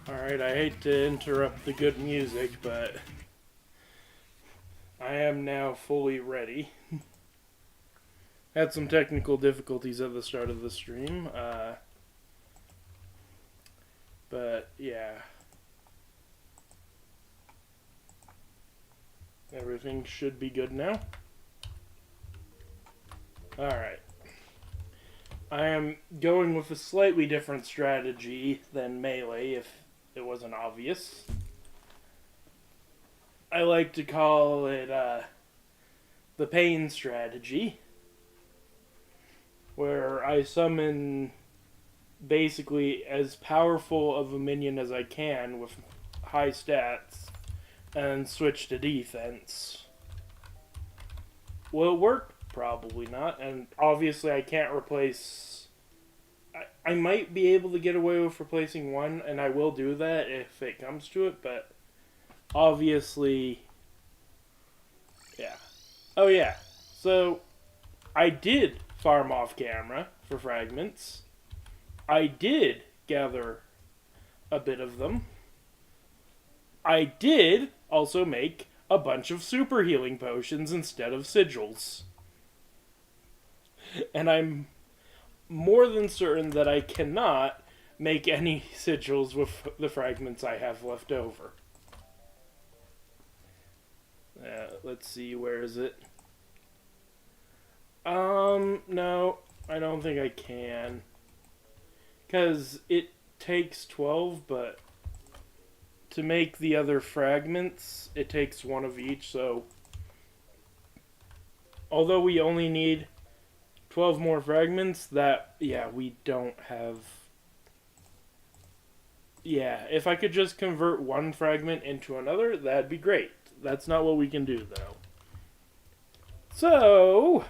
Alright, I hate to interrupt the good music, but I am now fully ready. Had some technical difficulties at the start of the stream, but yeah. Everything should be good now. Alright. I am going with a slightly different strategy than Melee, if it wasn't obvious. I like to call it the pain strategy, where I summon basically as powerful of a minion as I can with high stats and switch to defense. Will it work? Probably not, and obviously I can't replace... I might be able to get away with replacing one, and I will do that if it comes to it, but obviously... yeah. Oh yeah, so I did farm off camera for fragments. I did gather a bit of them. I did also make a bunch of super healing potions instead of sigils. And I'm more than certain that I cannot make any sigils with the fragments I have left over. Let's see, where is it? No, I don't think I can. Because it takes 12, but to make the other fragments, it takes one of each, so... although we only need 12 more fragments, that, yeah, we don't have... yeah, if I could just convert one fragment into another, that'd be great. That's not what we can do, though. So,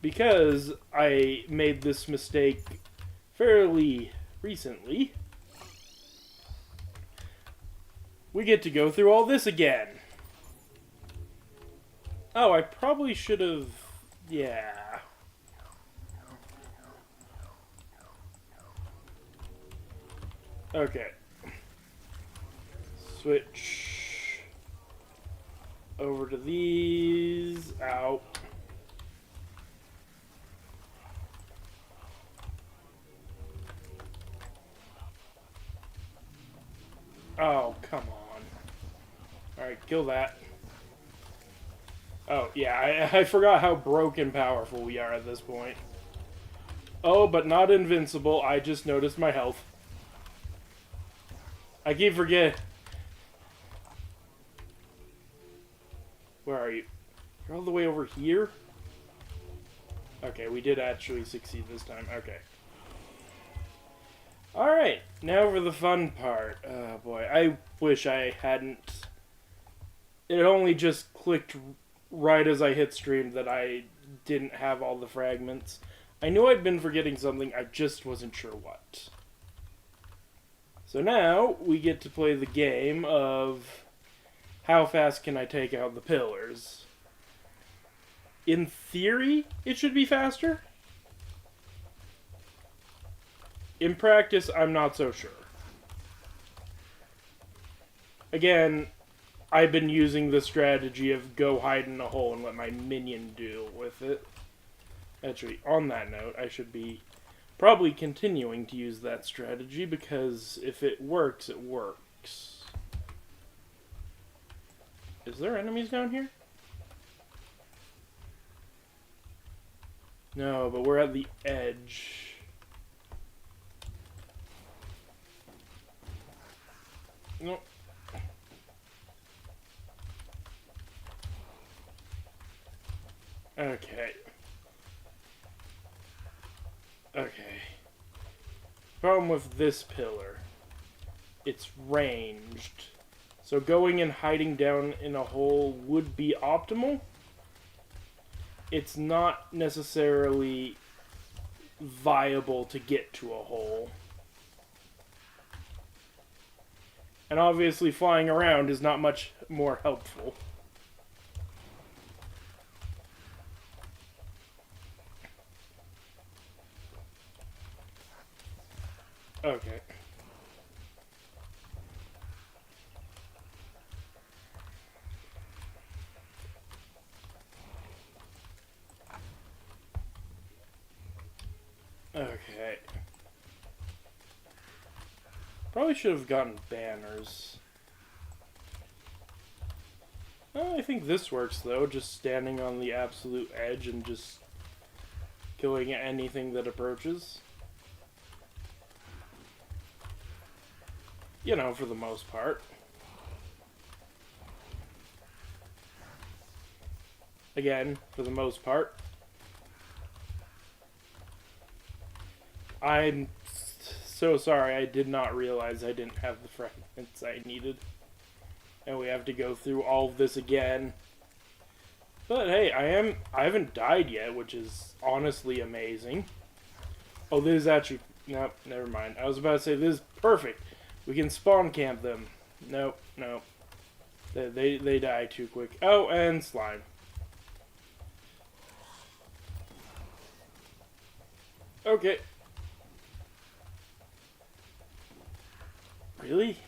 because I made this mistake fairly recently, we get to go through all this again. Oh, I probably should have... yeah. Okay. Switch over to these. Out. Oh, come on. Alright, kill that. Oh, yeah, I forgot how broken powerful we are at this point. Oh, but not invincible. I just noticed my health. I keep forgetting. Where are you? You're all the way over here? Okay, we did actually succeed this time. Okay. Alright, now for the fun part. Oh boy, I wish I hadn't... it only just clicked right as I hit stream that I didn't have all the fragments. I knew I'd been forgetting something, I just wasn't sure what. So now, we get to play the game of how fast can I take out the pillars. In theory, it should be faster. In practice, I'm not so sure. Again, I've been using the strategy of go hide in a hole and let my minion deal with it. Actually, on that note, I should be probably continuing to use that strategy, because if it works, it works. Is there enemies down here? No, but we're at the edge. Nope. Okay. Okay. Problem with this pillar. It's ranged. So going and hiding down in a hole would be optimal. It's not necessarily viable to get to a hole. And obviously flying around is not much more helpful. Okay. Probably should have gotten banners. Oh, I think this works though, just standing on the absolute edge and just killing anything that approaches. You know, for the most part. Again, for the most part. I'm so sorry, I did not realize I didn't have the fragments I needed. And we have to go through all of this again. But hey, I haven't died yet, which is honestly amazing. Oh, this is actually... Nope, never mind. I was about to say, this is perfect. We can spawn camp them. Nope, nope. They die too quick. Oh, and slime. Okay. Really?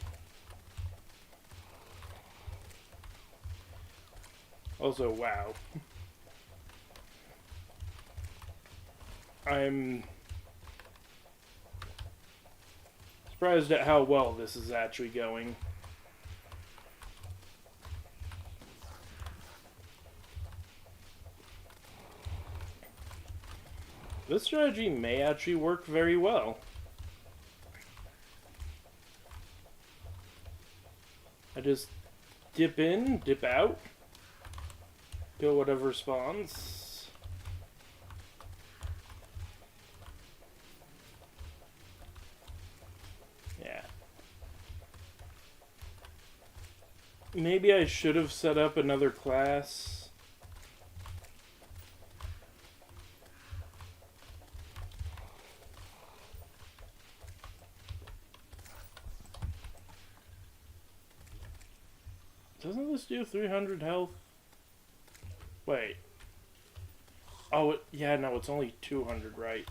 Also, wow. I'm surprised at how well this is actually going. This strategy may actually work very well. I just dip in, dip out, kill whatever spawns. Yeah. Maybe I should have set up another class. Doesn't this do 300 health? Wait. Oh, yeah, no, it's only 200, right?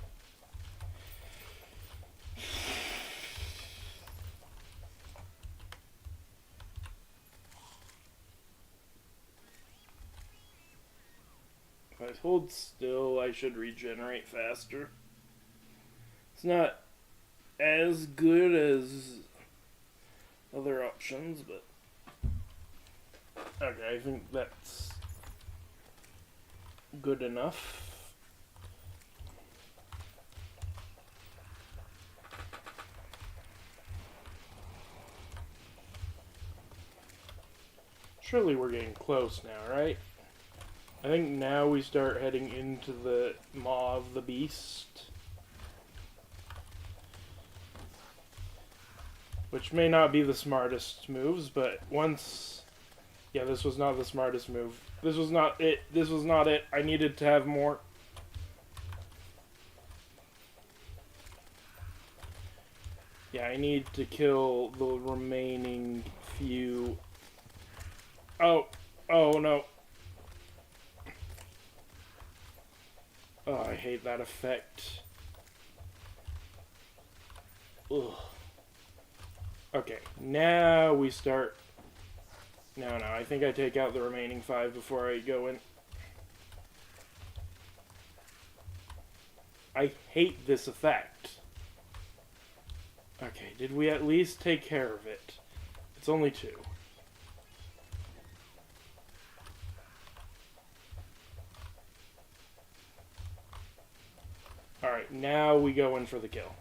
If I hold still, I should regenerate faster. It's not as good as other options, but... Okay, I think that's good enough. Surely we're getting close now, right? I think now we start heading into the Maw of the Beast. Which may not be the smartest moves, but once... Yeah, this was not the smartest move. This was not it. This was not it. I needed to have more. Yeah, I need to kill the remaining few. Oh. Oh, no. Oh, I hate that effect. Ugh. Okay, now we start... No, I think I take out the remaining 5 before I go in. I hate this effect. Okay, did we at least take care of it? It's only 2. Alright, now we go in for the kill.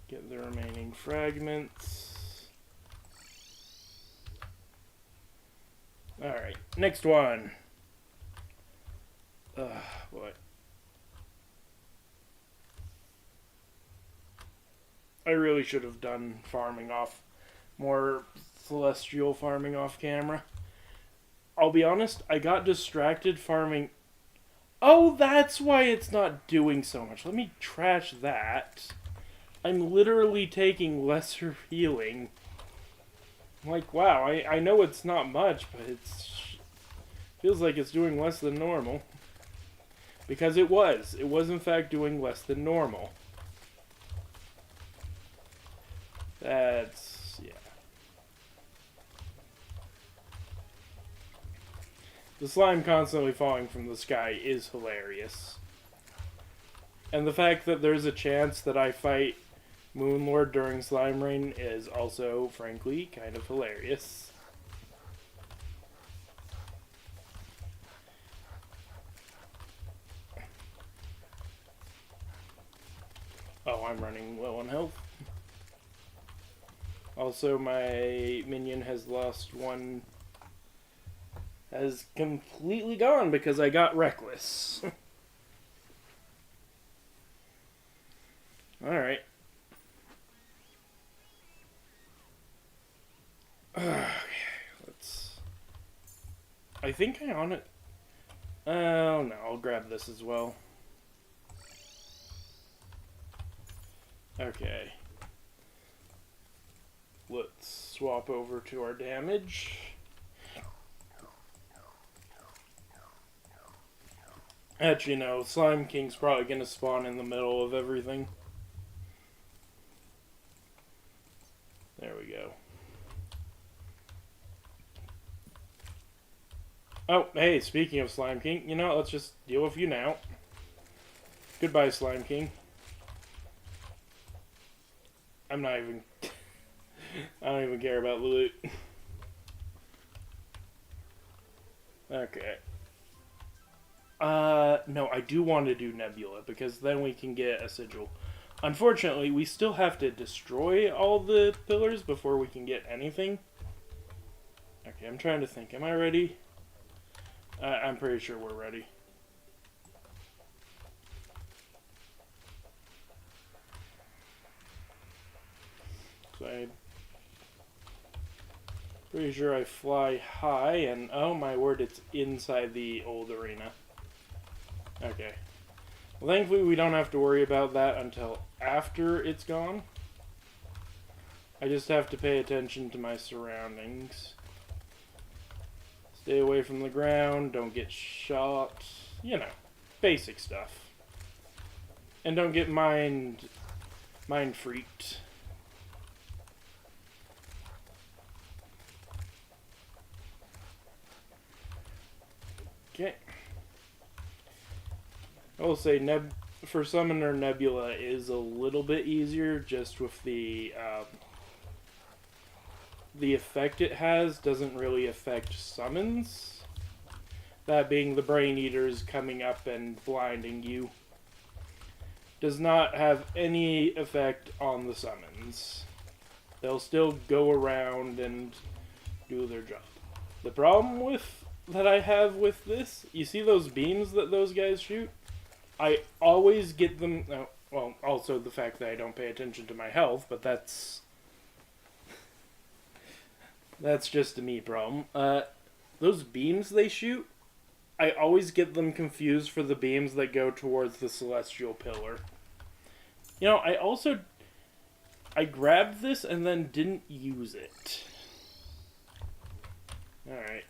Get the remaining fragments. Alright, next one. What? I really should have done farming off, more celestial farming off camera. I'll be honest, I got distracted farming. Oh, that's why it's not doing so much. Let me trash that. I'm literally taking lesser healing. I'm like, wow, I know it's not much, but it's feels like it's doing less than normal. Because it was. It was in fact doing less than normal. That's... yeah. The slime constantly falling from the sky is hilarious. And the fact that there's a chance that I fight Moonlord during slime rain is also, frankly, kind of hilarious. Oh, I'm running low on health. Also, my minion has lost one... has completely gone because I got reckless. Alright. Let's... I think I on it... Oh, no, I'll grab this as well. Okay. Let's swap over to our damage. Actually, no. Slime King's probably going to spawn in the middle of everything. There we go. Oh, hey, speaking of Slime King, you know what, let's just deal with you now. Goodbye, Slime King. I'm not even... I don't even care about the loot. Okay. No, I do want to do Nebula, because then we can get a sigil. Unfortunately, we still have to destroy all the pillars before we can get anything. Okay, I'm trying to think. Am I ready? I'm pretty sure we're ready. So I'm pretty sure I fly high, and oh my word, it's inside the old arena. Okay. Well, thankfully we don't have to worry about that until after it's gone. I just have to pay attention to my surroundings. Stay away from the ground, don't get shot, you know, basic stuff. And don't get mind freaked. Okay. I will say for Summoner Nebula is a little bit easier just with the effect it has doesn't really affect summons. That being the Brain Eaters coming up and blinding you. Does not have any effect on the summons. They'll still go around and do their job. The problem that I have with this, you see those beams that those guys shoot? I always get them... well, also the fact that I don't pay attention to my health, but that's just a me problem. Those beams they shoot, I always get them confused for the beams that go towards the Celestial Pillar. You know, I grabbed this and then didn't use it. Alright.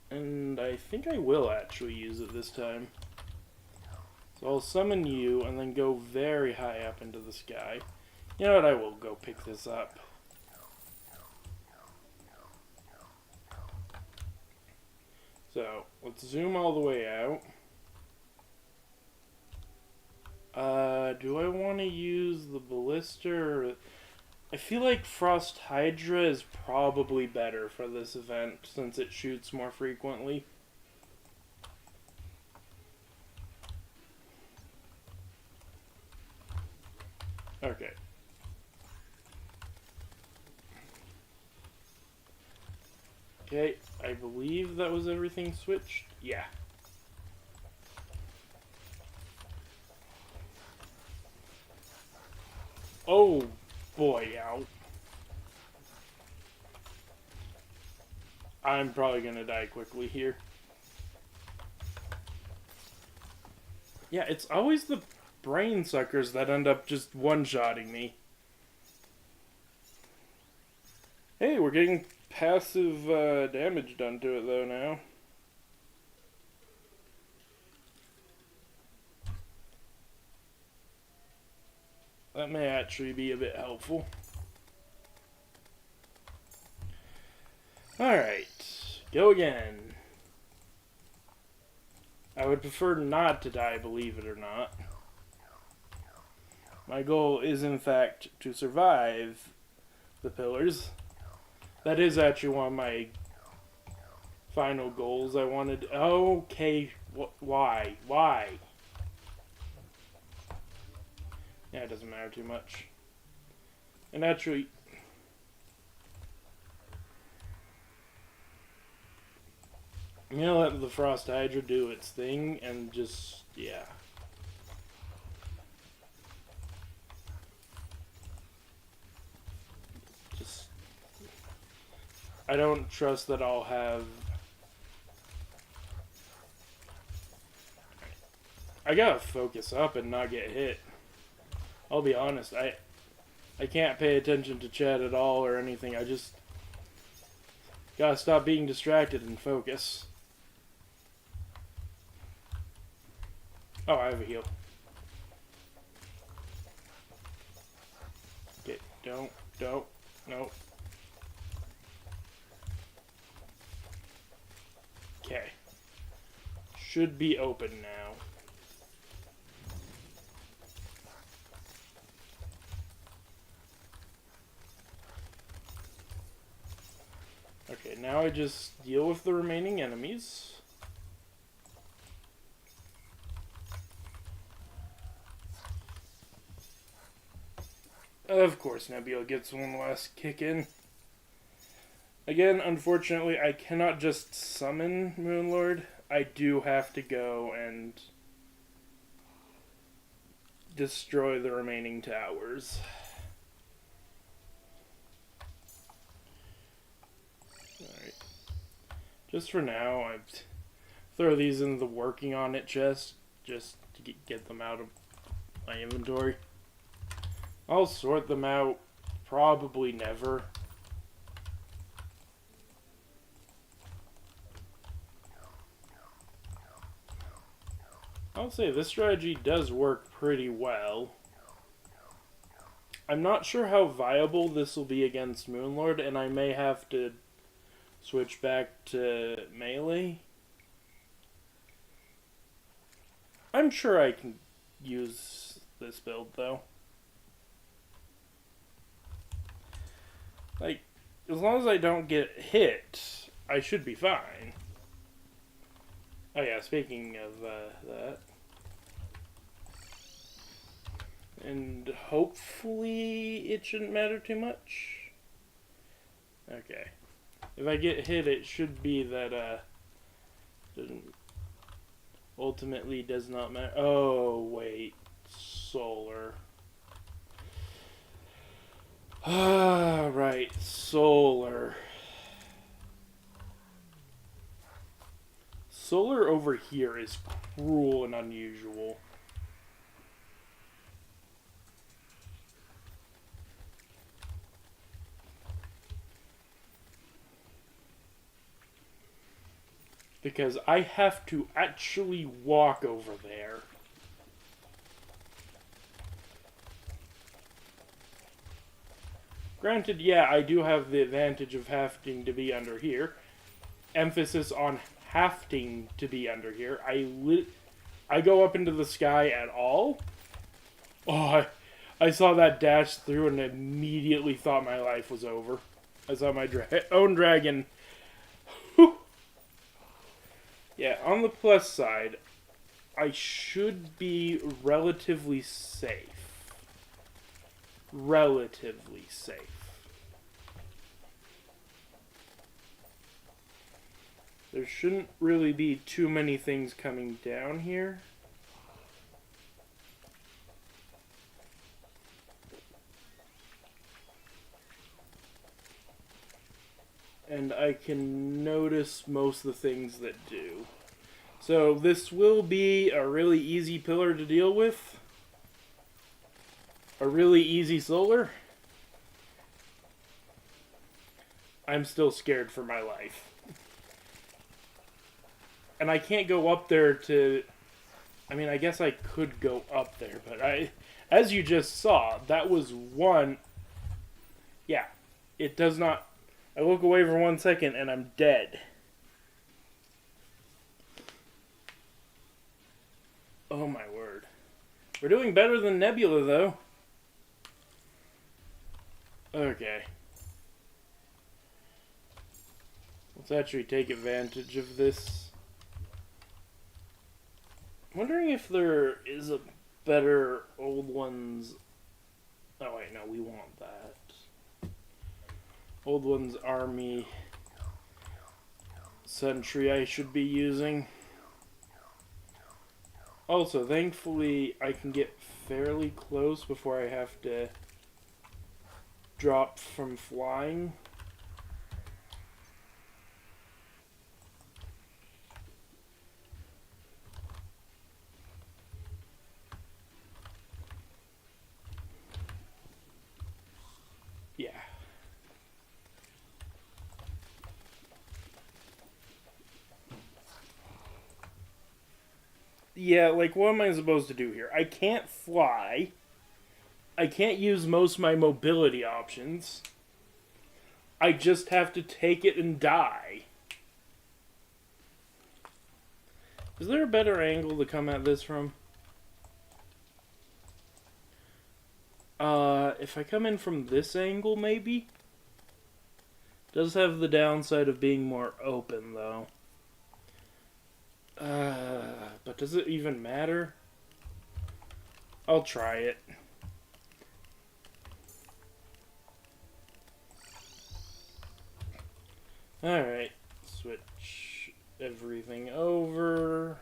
And I think I will actually use it this time. So I'll summon you and then go very high up into the sky. You know what, I will go pick this up. So, let's zoom all the way out. Do I want to use the Ballista? I feel like Frost Hydra is probably better for this event since it shoots more frequently. Okay. Okay, I believe that was everything switched. Yeah. Oh boy, ow. I'm probably gonna die quickly here. Yeah, it's always the brain suckers that end up just one-shotting me. Hey, we're getting passive damage done to it though now. That may actually be a bit helpful. Alright, go again. I would prefer not to die, believe it or not. My goal is, in fact, to survive the pillars. That is actually one of my final goals I wanted. Okay, why? Why? Yeah, it doesn't matter too much. And actually, I'm gonna let the Frost Hydra do its thing and just, yeah. Just, I don't trust that I'll have... I gotta focus up and not get hit. I'll be honest, I can't pay attention to chat at all or anything. I just gotta stop being distracted and focus. Oh, I have a heal. Okay, don't, nope. Okay. Should be open now. Okay, now I just deal with the remaining enemies. Of course, Nebula gets one last kick in. Again, unfortunately, I cannot just summon Moonlord. I do have to go and destroy the remaining towers. Alright. Just for now, I throw these in the working on it chest just to get them out of my inventory. I'll sort them out probably never. I'll say this strategy does work pretty well. I'm not sure how viable this will be against Moonlord, and I may have to switch back to melee. I'm sure I can use this build, though. Like, as long as I don't get hit, I should be fine. Oh yeah, speaking of that. And hopefully it shouldn't matter too much. Okay. If I get hit, it should be that, ultimately does not matter. Oh, wait. Solar. Ah, right. Solar. Solar over here is cruel and unusual. Because I have to actually walk over there. Granted, yeah, I do have the advantage of having to be under here. Emphasis on having to be under here. I go up into the sky at all. Oh, I saw that dash through and immediately thought my life was over. I saw my own dragon. Yeah, on the plus side, I should be relatively safe. Relatively safe. There shouldn't really be too many things coming down here. And I can notice most of the things that do. So this will be a really easy pillar to deal with. A really easy solar. I'm still scared for my life. And I can't go up there to... I mean, I guess I could go up there, but as you just saw, that was one... Yeah, it does not I look away for 1 second and I'm dead. Oh my word. We're doing better than Nebula, though. Okay. Let's actually take advantage of this. I'm wondering if there is a better old ones. Oh wait, no, we want that. Old ones army sentry I should be using. Also, thankfully, I can get fairly close before I have to drop from flying. Yeah. Yeah, like, what am I supposed to do here? I can't fly. I can't use most of my mobility options. I just have to take it and die. Is there a better angle to come at this from? If I come in from this angle, maybe? Does have the downside of being more open, though. But does it even matter? I'll try it. Alright, switch everything over.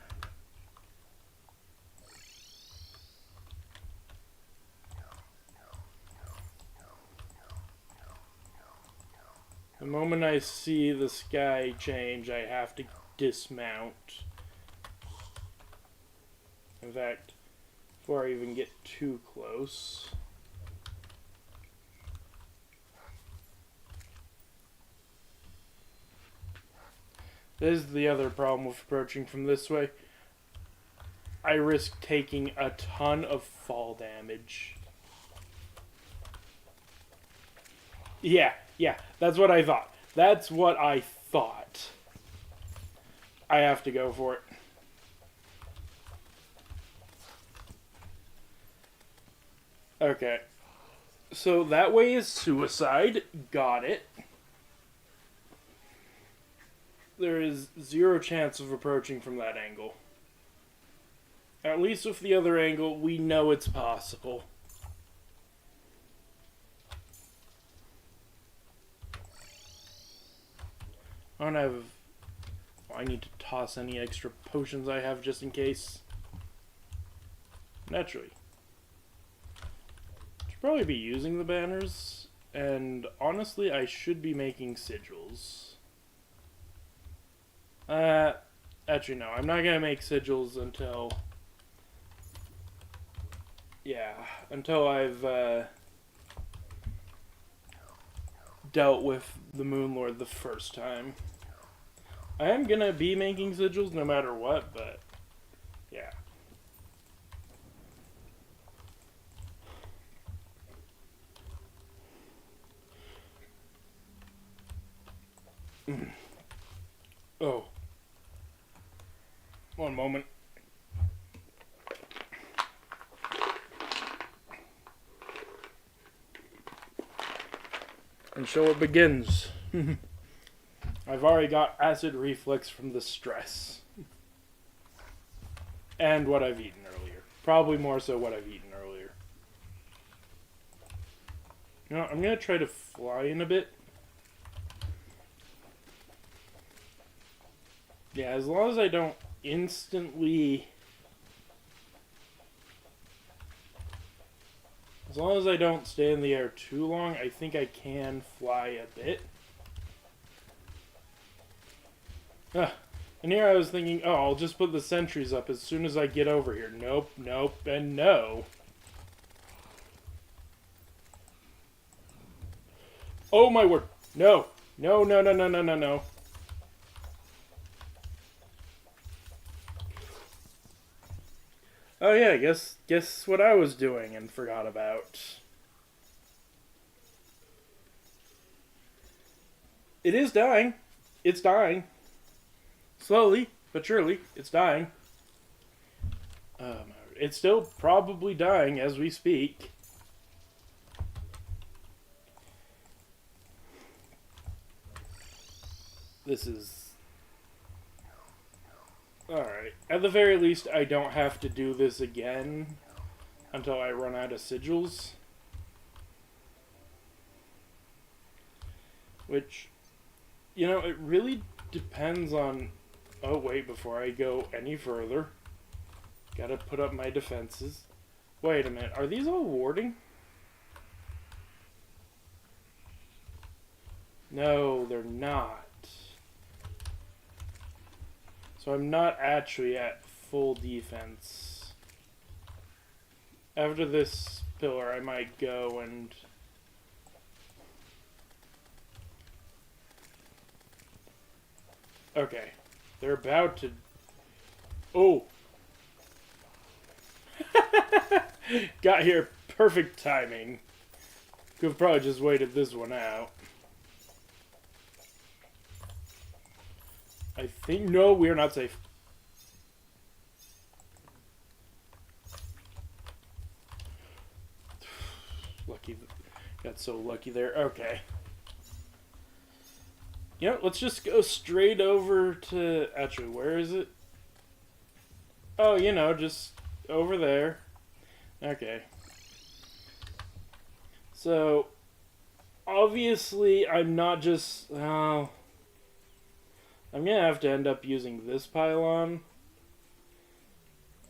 The moment I see the sky change, I have to dismount. In fact, before I even get too close. This is the other problem with approaching from this way. I risk taking a ton of fall damage. Yeah, that's what I thought. That's what I thought. I have to go for it. Okay. So that way is suicide. Got it. There is 0 chance of approaching from that angle. At least with the other angle, we know it's possible. I don't have... I need to toss any extra potions I have just in case. Naturally. Should probably be using the banners. And honestly, I should be making sigils. Actually, no. I'm not going to make sigils until... Yeah, until I've dealt with the Moon Lord the first time. I am going to be making sigils no matter what, but yeah. Oh. One moment. And so it begins. I've already got acid reflux from the stress. And what I've eaten earlier. Probably more so what I've eaten earlier. You know, I'm going to try to fly in a bit. Yeah, as long as I don't instantly... As long as I don't stay in the air too long, I think I can fly a bit. And here I was thinking, oh, I'll just put the sentries up as soon as I get over here. Nope, nope, and no. Oh my word. No. No, no, no, no, no, no, no. Oh yeah, guess what I was doing and forgot about. It is dying. It's dying. Slowly, but surely, it's dying. It's still probably dying as we speak. This is... Alright. At the very least, I don't have to do this again until I run out of sigils. Which, you know, it really depends on... Oh, wait, before I go any further, gotta put up my defenses. Wait a minute, are these all warding? No, they're not. So I'm not actually at full defense. After this pillar, I might go and... Okay. They're about to... Oh! Got here perfect timing. Could have probably just waited this one out. I think... No, we are not safe. Lucky. Got so lucky there. Okay. You know, let's just go straight over to... Actually, where is it? Oh, you know, just over there. Okay. So, obviously, I'm not just... I'm gonna have to end up using this pylon.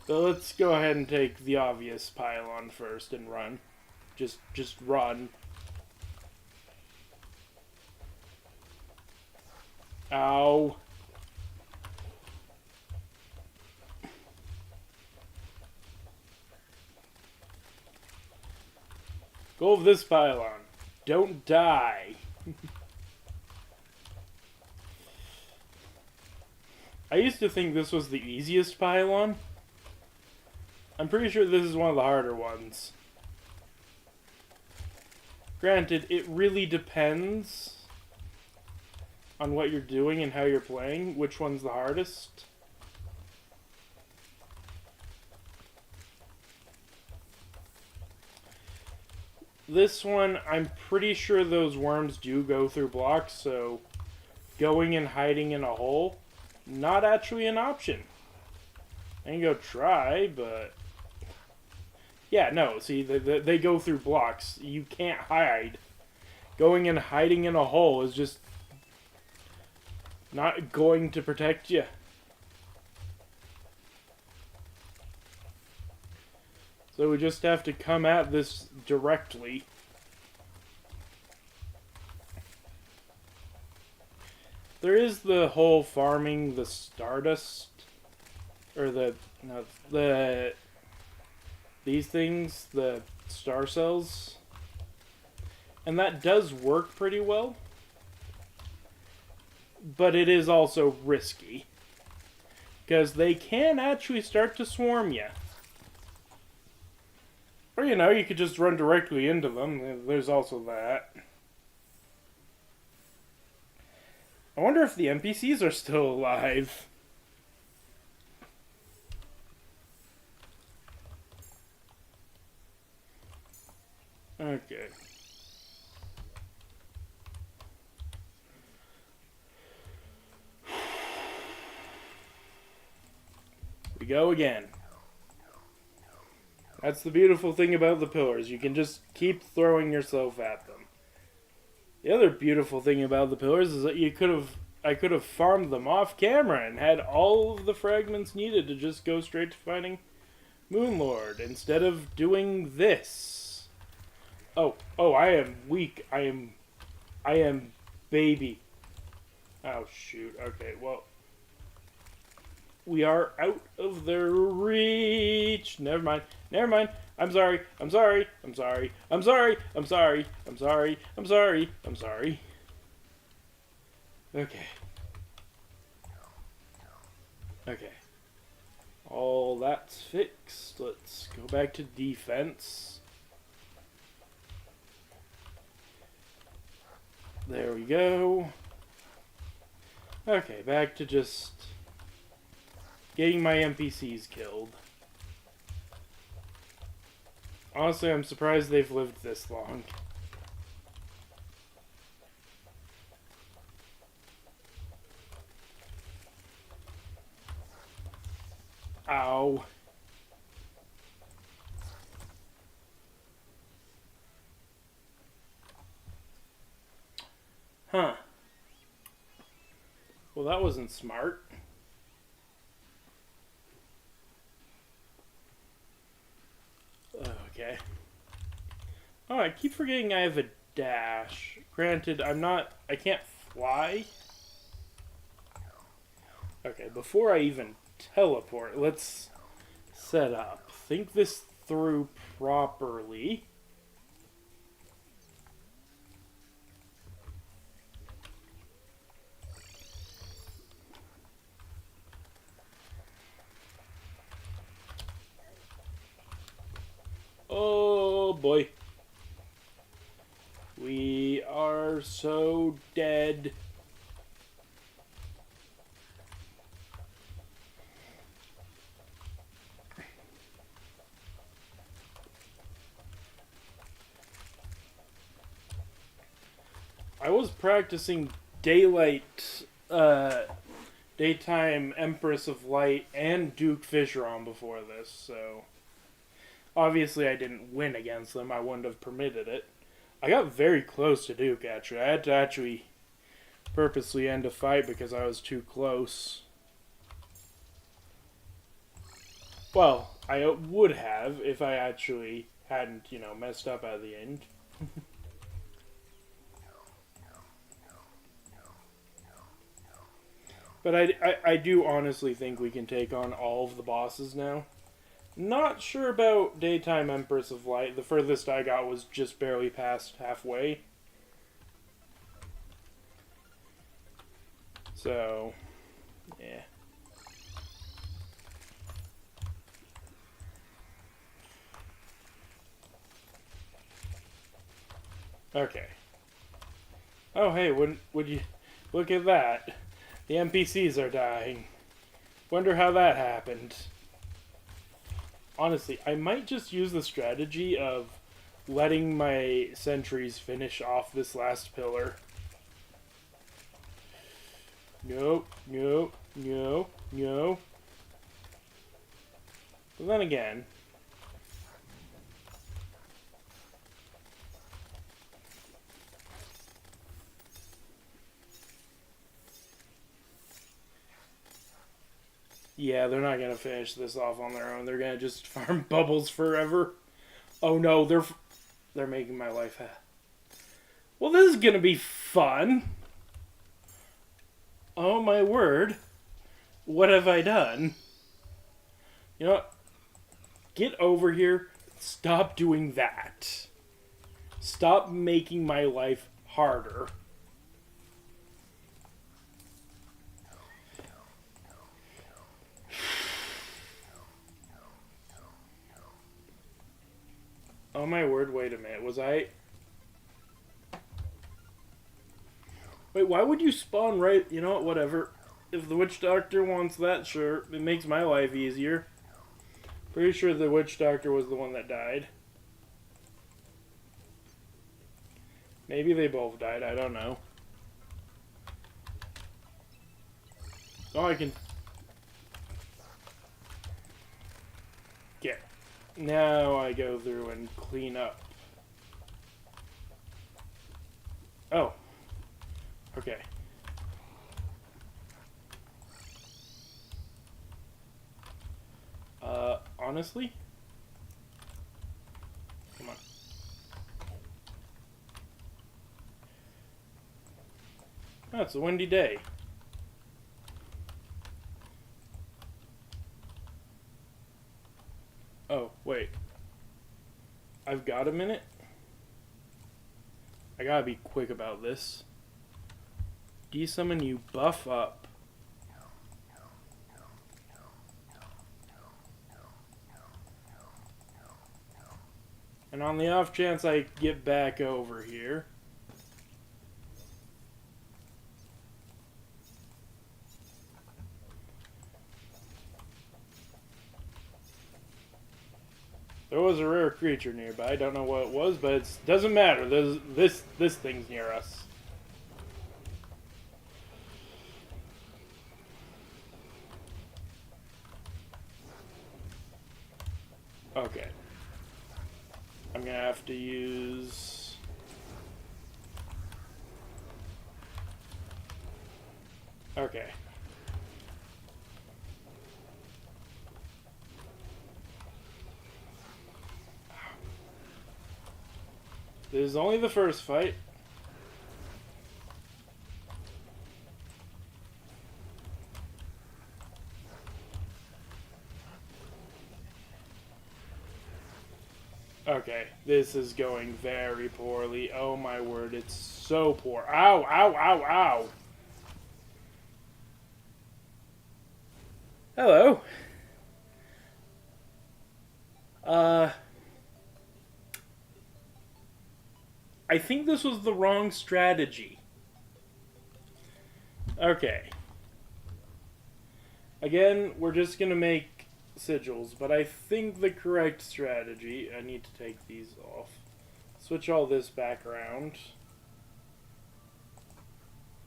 So let's go ahead and take the obvious pylon first and run. Just run. Ow. Go of this pylon. Don't die. I used to think this was the easiest pylon. I'm pretty sure this is one of the harder ones. Granted, it really depends on what you're doing and how you're playing, which one's the hardest. This one, I'm pretty sure those worms do go through blocks, so going and hiding in a hole, not actually an option. I can go try, but... Yeah, no, see, they go through blocks. You can't hide. Going and hiding in a hole is just not going to protect you. So we just have to come at this directly. There is the whole farming the Stardust, or these things, the star cells, and that does work pretty well, but it is also risky, because they can actually start to swarm you. Or, you know, you could just run directly into them. There's also that. I wonder if the NPCs are still alive. Okay. We go again. That's the beautiful thing about the pillars. You can just keep throwing yourself at them. The other beautiful thing about the pillars is that I could have farmed them off camera and had all of the fragments needed to just go straight to fighting Moonlord instead of doing this. Oh, I am weak. I am baby. Oh, shoot. Okay, well. We are out of their reach. Never mind. I'm sorry. Okay. All that's fixed. Let's go back to defense. There we go. Okay, back to just getting my NPCs killed. Honestly, I'm surprised they've lived this long. Ow. Huh. Well, that wasn't smart. Okay. Oh, I keep forgetting I have a dash. Granted, I can't fly. Okay, before I even teleport, let's set up. Think this through properly. Oh boy. We are so dead. I was practicing daylight, daytime Empress of Light and Duke Fisheron before this, so obviously I didn't win against them. I wouldn't have permitted it. I got very close to Duke, actually. I had to actually purposely end a fight because I was too close. Well, I would have if I actually hadn't, messed up at the end. But I do honestly think we can take on all of the bosses now. Not sure about Daytime Empress of Light. The furthest I got was just barely past halfway. So, yeah. Okay. Oh, hey, would you look at that? The NPCs are dying. Wonder how that happened. Honestly, I might just use the strategy of letting my sentries finish off this last pillar. No, no, no, no. But then again, yeah, they're not gonna finish this off on their own. They're gonna just farm bubbles forever. Oh no, they're making my life. Well, this is gonna be fun. Oh my word! What have I done? You know what? Get over here. Stop doing that. Stop making my life harder. Oh my word, wait a minute. Was I... Wait, why would you spawn right... You know what, whatever. If the witch doctor wants that, sure. It makes my life easier. Pretty sure the witch doctor was the one that died. Maybe they both died, I don't know. Oh, I can... Get. Now I go through and clean up. Oh. Okay. Honestly? Come on. Oh, it's a windy day. Oh, wait. I've got a minute? I gotta be quick about this. Desummon you, buff up. And on the off chance I get back over here. There was a rare creature nearby. I don't know what it was, but it doesn't matter. This thing's near us. Okay. I'm gonna have to use... Okay. This is only the first fight. Okay, this is going very poorly. Oh my word, it's so poor. Ow, ow, ow, ow. Hello. I think this was the wrong strategy. Okay. Again, we're just gonna make sigils, but I think the correct strategy... I need to take these off. Switch all this back around.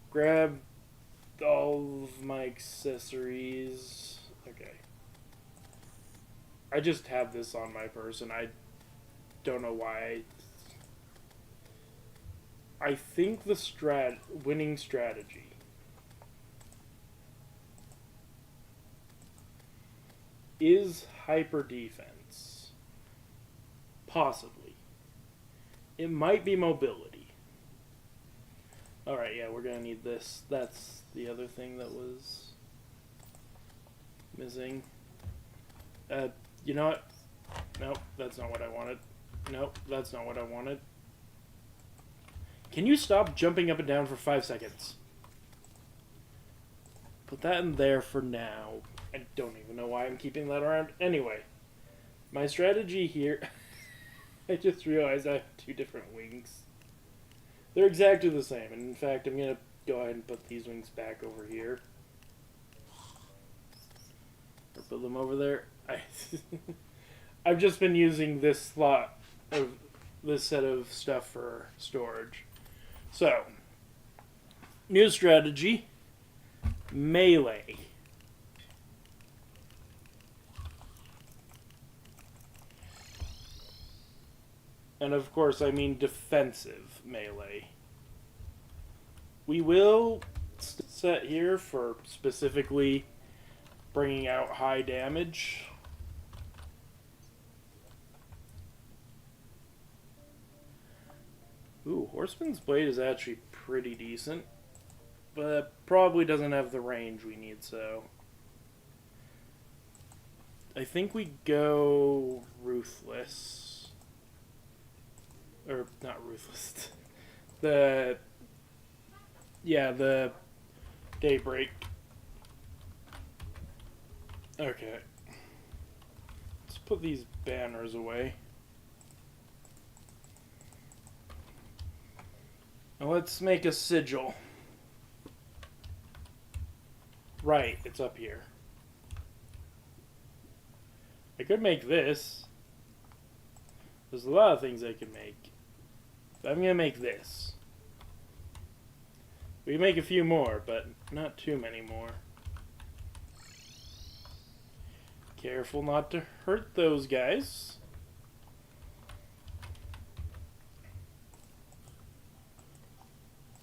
Grab all of my accessories. Okay. I just have this on my person. I don't know why. I think the winning strategy is hyper defense. Possibly. It might be mobility. Alright, yeah, we're gonna need this. That's the other thing that was missing. You know what? Nope, that's not what I wanted. Nope, that's not what I wanted. Can you stop jumping up and down for 5 seconds? Put that in there for now. I don't even know why I'm keeping that around. Anyway, my strategy here... I just realized I have 2 different wings. They're exactly the same, and in fact, I'm going to go ahead and put these wings back over here. Or put them over there. I've just been using this slot of this set of stuff for storage. So, new strategy, melee. And of course, I mean defensive melee. We will set here for specifically bringing out high damage. Ooh, Horseman's Blade is actually pretty decent, but probably doesn't have the range we need, so... I think we go Ruthless. Or, not Ruthless. The Daybreak. Okay. Let's put these banners away. Now let's make a sigil. Right, it's up here. I could make this. There's a lot of things I can make. But I'm gonna make this. We can make a few more, but not too many more. Careful not to hurt those guys.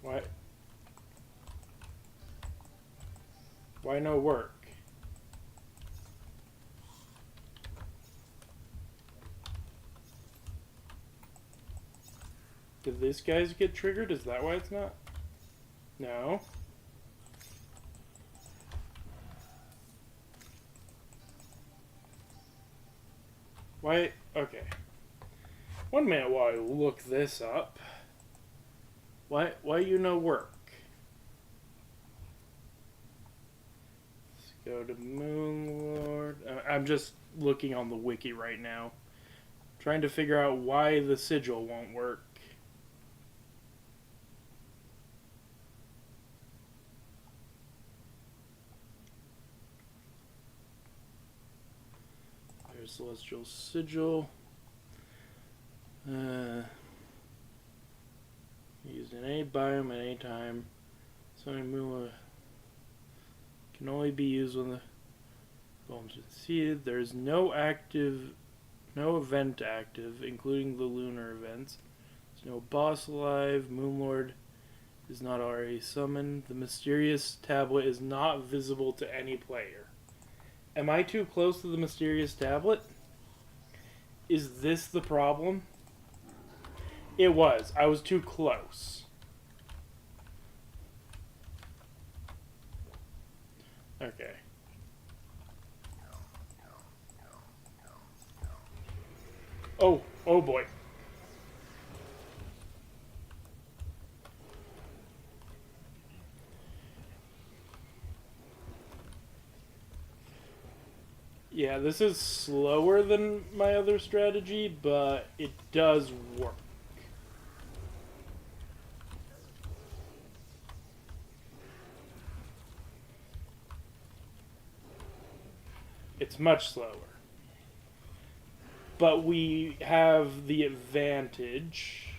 Why? Why no work? Did these guys get triggered? Is that why it's not? No. Why? Okay. 1 minute while I look this up. Why you no work? Let's go to Moonlord. I'm just looking on the wiki right now. Trying to figure out why the sigil won't work. There's Celestial Sigil. Used in any biome at any time. Summoning Moonlord can only be used when the bombs are seeded. There's no event active, including the lunar events. There's no boss alive. Moonlord is not already summoned. The mysterious tablet is not visible to any player. Am I too close to the mysterious tablet? Is this the problem? It was. I was too close. Okay. Oh boy. Yeah, this is slower than my other strategy, but it does work. It's much slower. But we have the advantage.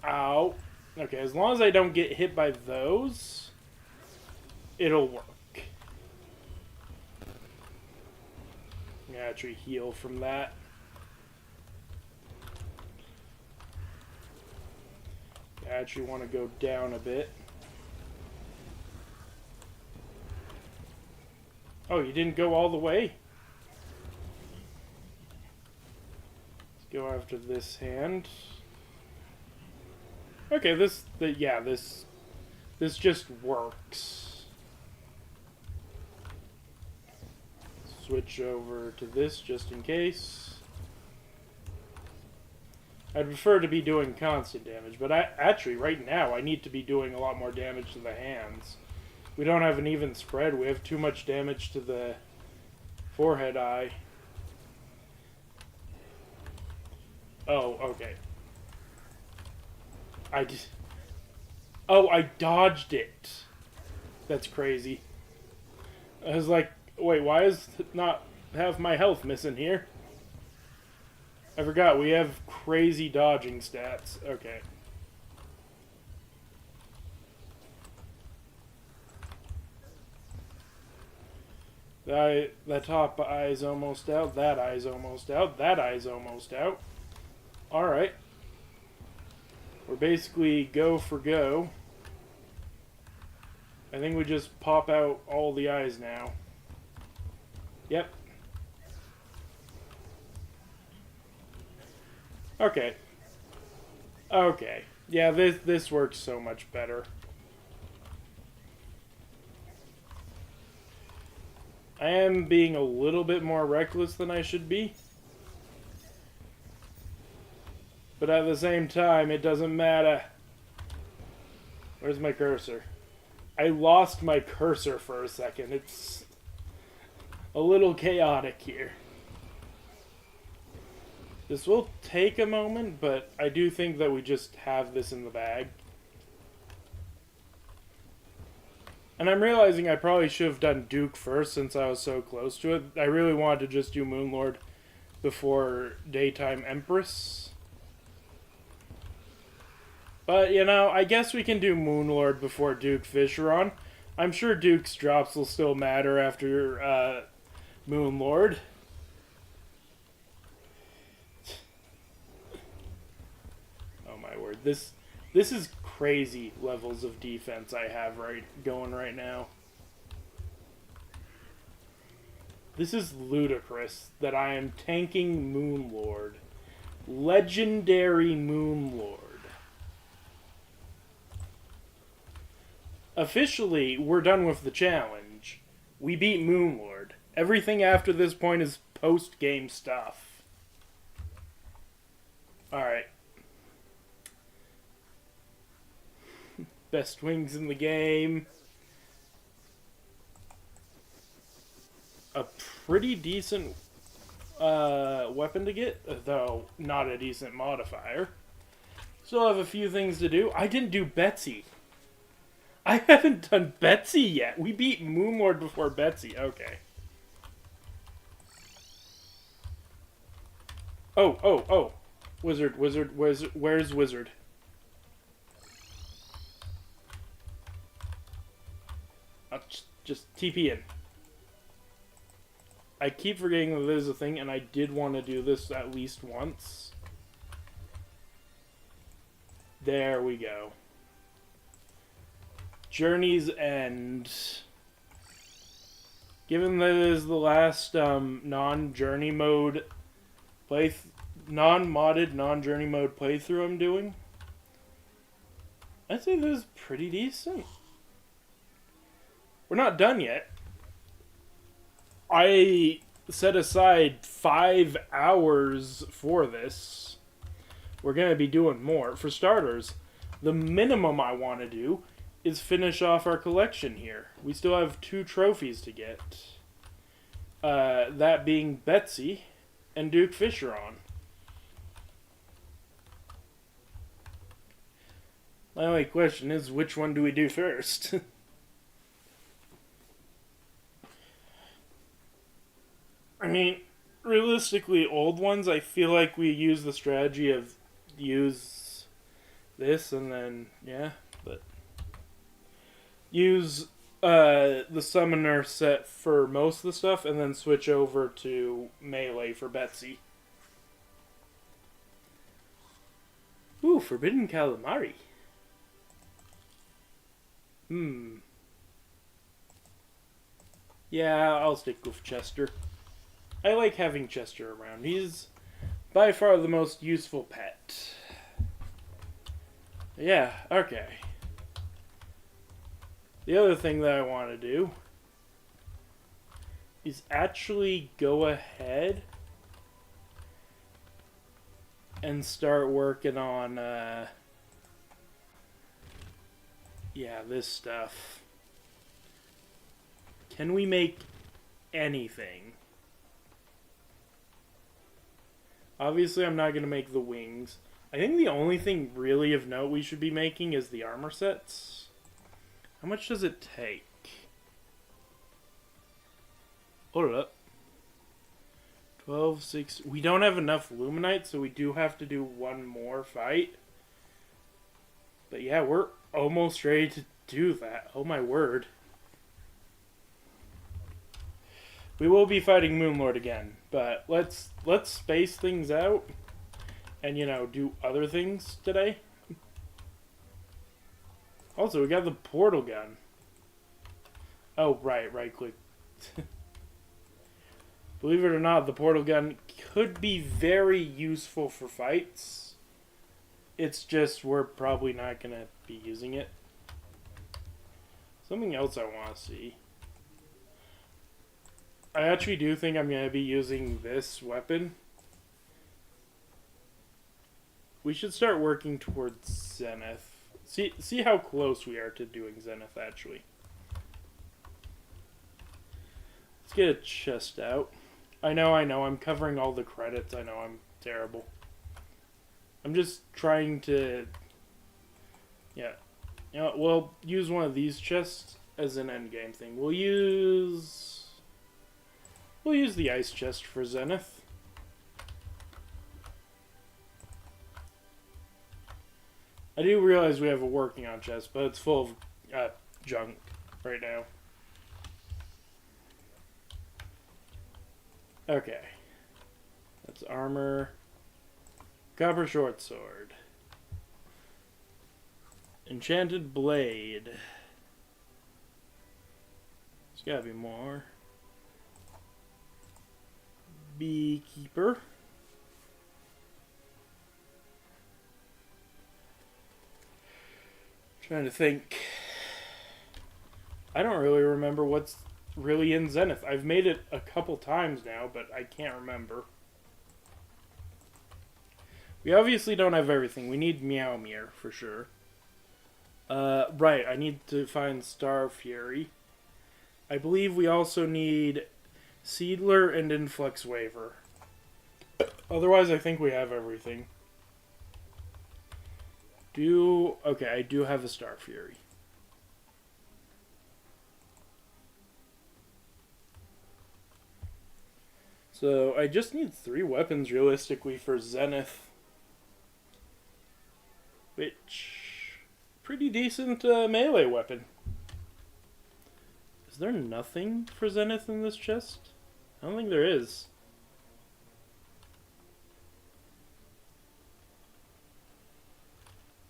Ow. Okay, as long as I don't get hit by those, it'll work. I'm gonna actually heal from that. I actually want to go down a bit. Oh, you didn't go all the way? Let's go after this hand. Okay, this just works. Switch over to this just in case. I'd prefer to be doing constant damage, but actually right now I need to be doing a lot more damage to the hands. We don't have an even spread. We have too much damage to the forehead eye. Oh, okay. I dodged it. That's crazy. I was like, wait, why is not half my health missing here? I forgot, we have crazy dodging stats. Okay. That top eye's almost out. That eye's almost out. That eye's almost out. Alright. We're basically go for go. I think we just pop out all the eyes now. Yep. Okay. Okay. Yeah, this works so much better. I am being a little bit more reckless than I should be. But at the same time, it doesn't matter. Where's my cursor? I lost my cursor for a second. It's a little chaotic here. This will take a moment, but I do think that we just have this in the bag. And I'm realizing I probably should have done Duke first since I was so close to it. I really wanted to just do Moonlord before Daytime Empress. But, you know, I guess we can do Moonlord before Duke Fisheron. I'm sure Duke's drops will still matter after Moonlord. Oh my word, this is crazy levels of defense I have going right now. This is ludicrous that I am tanking Moonlord. Legendary Moonlord. Officially, we're done with the challenge. We beat Moonlord. Everything after this point is post-game stuff. Alright. Best wings in the game. A pretty decent weapon to get, though not a decent modifier. Still have a few things to do. I didn't do Betsy. I haven't done Betsy yet. We beat Moonlord before Betsy. Okay. Oh. Wizard, where's Wizard? Just TP in. I keep forgetting that there's a thing, and I did want to do this at least once. There we go. Journey's End. Given that it is the last non-journey mode non-modded, non-journey mode playthrough I'm doing, I'd say this is pretty decent. We're not done yet. I set aside 5 hours for this. We're going to be doing more. For starters, the minimum I want to do is finish off our collection here. We still have 2 trophies to get. That being Betsy and Duke Fisheron. My only question is, which one do we do first? I mean, realistically, old ones, I feel like we use the strategy of use this and then, yeah, but use the summoner set for most of the stuff and then switch over to melee for Betsy. Ooh, Forbidden Calamari. Yeah, I'll stick with Chester. I like having Chester around. He's by far the most useful pet. Yeah, okay. The other thing that I want to do is actually go ahead and start working on, yeah, this stuff. Can we make anything? Obviously, I'm not going to make the wings. I think the only thing really of note we should be making is the armor sets. How much does it take? Hold it up. 12, 6... We don't have enough Luminite, so we do have to do one more fight. But yeah, we're almost ready to do that. Oh my word. We will be fighting Moonlord again, but let's space things out and, you know, do other things today. Also, we got the portal gun. Oh, right click. Believe it or not, the portal gun could be very useful for fights. It's just we're probably not going to be using it. Something else I want to see. I actually do think I'm going to be using this weapon. We should start working towards Zenith. See how close we are to doing Zenith, actually. Let's get a chest out. I know, I'm covering all the credits. I know I'm terrible. I'm just trying to... Yeah. You know, we'll use one of these chests as an endgame thing. We'll use the ice chest for Zenith. I do realize we have a working on chest, but it's full of junk right now. Okay. That's armor. Copper short sword. Enchanted blade. There's gotta be more. Beekeeper. Trying to think. I don't really remember what's really in Zenith. I've made it a couple times now, but I can't remember. We obviously don't have everything. We need Meowmere for sure. Right, I need to find Star Fury. I believe we also need Seedler and Influx Waver. Otherwise, I think we have everything. Okay, I do have a Star Fury. So I just need 3 weapons realistically for Zenith. Which, pretty decent melee weapon. Is there nothing for Zenith in this chest? I don't think there is.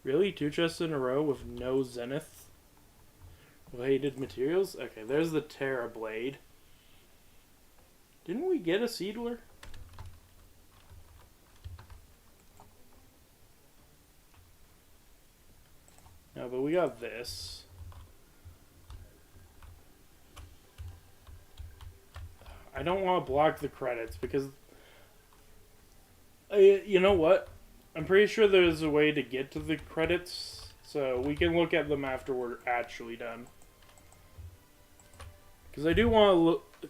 Really? 2 chests in a row with no Zenith? Related materials? Okay, there's the Terra Blade. Didn't we get a Seedler? No, but we got this. I don't want to block the credits because... you know what? I'm pretty sure there's a way to get to the credits, so we can look at them after we're actually done. Because I do want to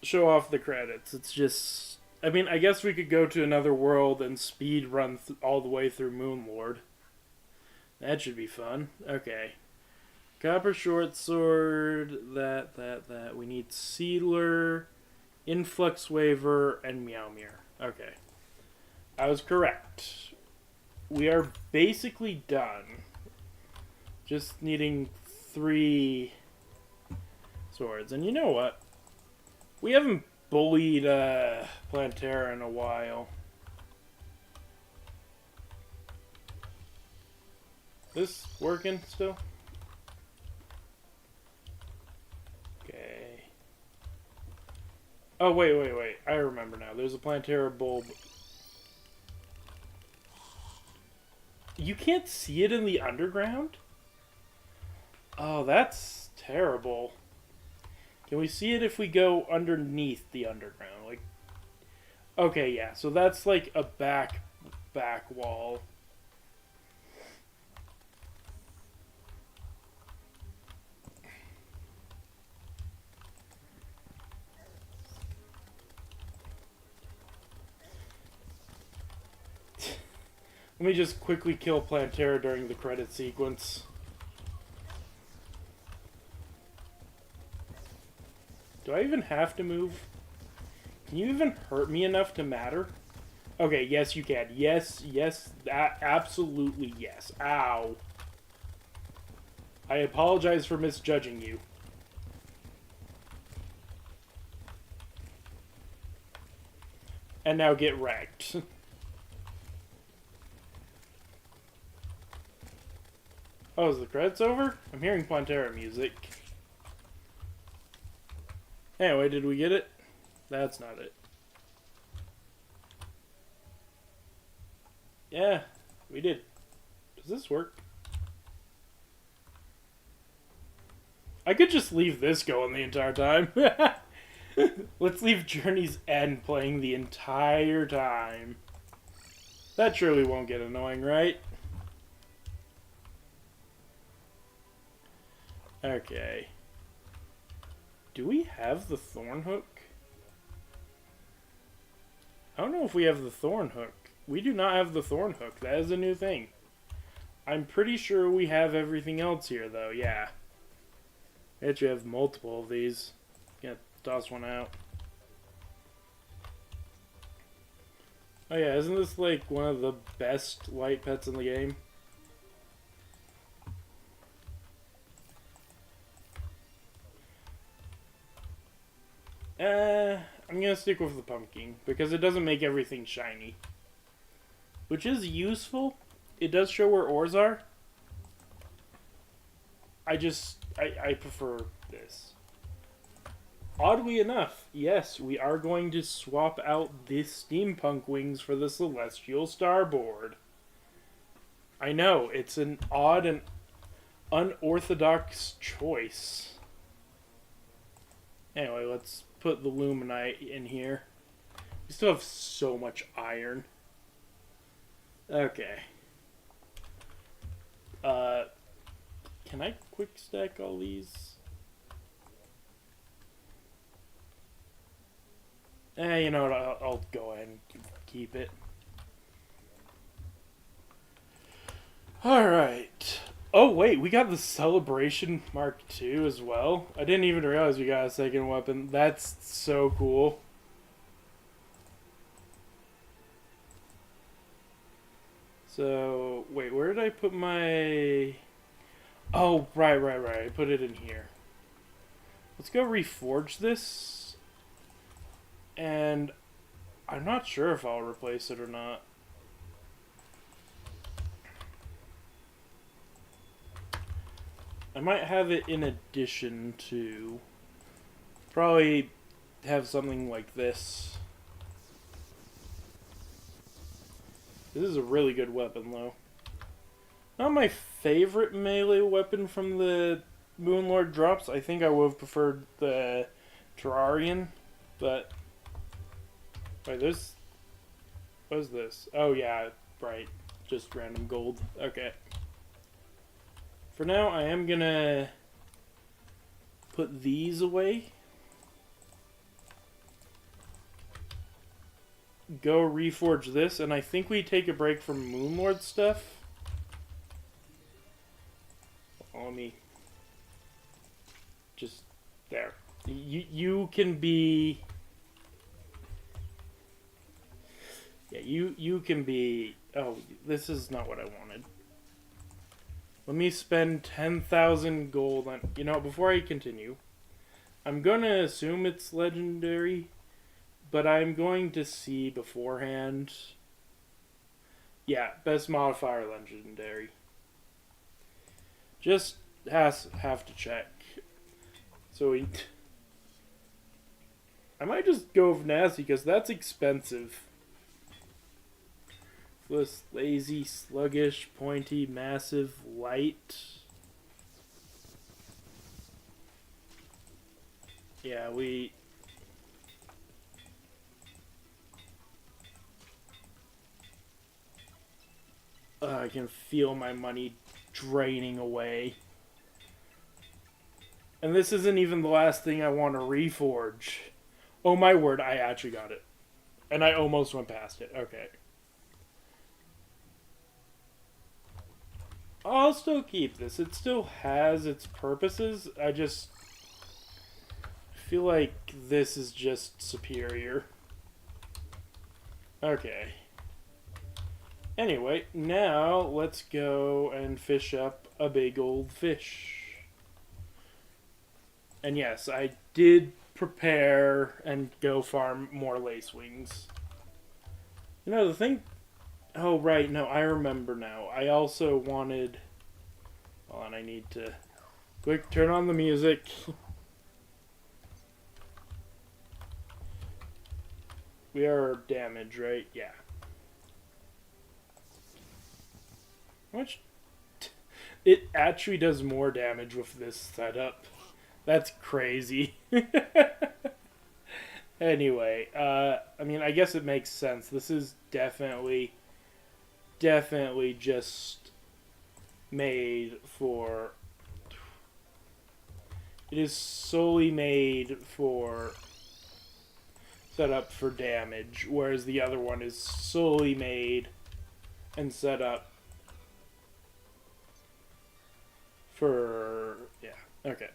show off the credits. It's just... I mean, I guess we could go to another world and speed run all the way through Moonlord. That should be fun. Okay. Copper Short Sword, that. We need Seedler, Influx Waver, and Meowmere. Okay. I was correct. We are basically done. Just needing 3 swords. And you know what? We haven't bullied Plantera in a while. This working still? Okay. Oh, wait. I remember now. There's a Plantera bulb. You can't see it in the underground? Oh, that's terrible. Can we see it if we go underneath the underground? Like, okay, yeah. So that's like a back wall. Let me just quickly kill Plantera during the credit sequence. Do I even have to move? Can you even hurt me enough to matter? Okay, yes you can. Yes, absolutely yes. Ow. I apologize for misjudging you. And now get wrecked. Oh, is the credits over? I'm hearing Plantera music. Anyway, did we get it? That's not it. Yeah, we did. Does this work? I could just leave this going the entire time. Let's leave Journey's End playing the entire time. That surely won't get annoying, right? Okay. Do we have the Thorn Hook? I don't know if we have the Thorn Hook. We do not have the Thorn Hook. That is a new thing. I'm pretty sure we have everything else here, though. Yeah. We actually have multiple of these. Gonna toss one out. Oh yeah, isn't this like one of the best light pets in the game? I'm gonna stick with the pumpkin because it doesn't make everything shiny. Which is useful. It does show where ores are. I prefer this. Oddly enough, yes, we are going to swap out the steampunk wings for the celestial starboard. I know, it's an odd and unorthodox choice. Anyway, let's put the Luminite in here. We still have so much iron. Okay. Can I quick stack all these? You know what, I'll go ahead and keep it. Alright. Oh wait, we got the Celebration Mark II as well. I didn't even realize we got a second weapon. That's so cool. So, wait, where did I put my... Oh, right. I put it in here. Let's go reforge this. And I'm not sure if I'll replace it or not. I might have it in addition to... Probably have something like this. This is a really good weapon, though. Not my favorite melee weapon from the Moonlord drops. I think I would have preferred the Terrarian, but... Wait, there's... What is this? Oh, yeah, right. Just random gold. Okay. For now, I am gonna put these away. Go reforge this, and I think we take a break from Moonlord stuff. Let me just there. You can be. Yeah, you can be. Oh, this is not what I wanted. Let me spend 10,000 gold on. You know, before I continue, I'm gonna assume it's legendary, but I'm going to see beforehand. Yeah, best modifier legendary. Just have to check. So I might just go with nasty because that's expensive. This lazy, sluggish, pointy, massive, light. Yeah, we... I can feel my money draining away. And this isn't even the last thing I want to reforge. Oh my word, I actually got it. And I almost went past it. Okay. I'll still keep this. It still has its purposes. I just feel like this is just superior. Okay. Anyway, now let's go and fish up a big old fish. And yes, I did prepare and go farm more lacewings. You know, the thing... Oh, right, no, I remember now. I also wanted... Hold on, I need to... Quick, turn on the music. We are damaged, right? Yeah. Which... It actually does more damage with this setup. That's crazy. Anyway, I mean, I guess it makes sense. This is definitely just made for... It is solely made for set up for damage, whereas the other one is solely made and set up for... Yeah, okay.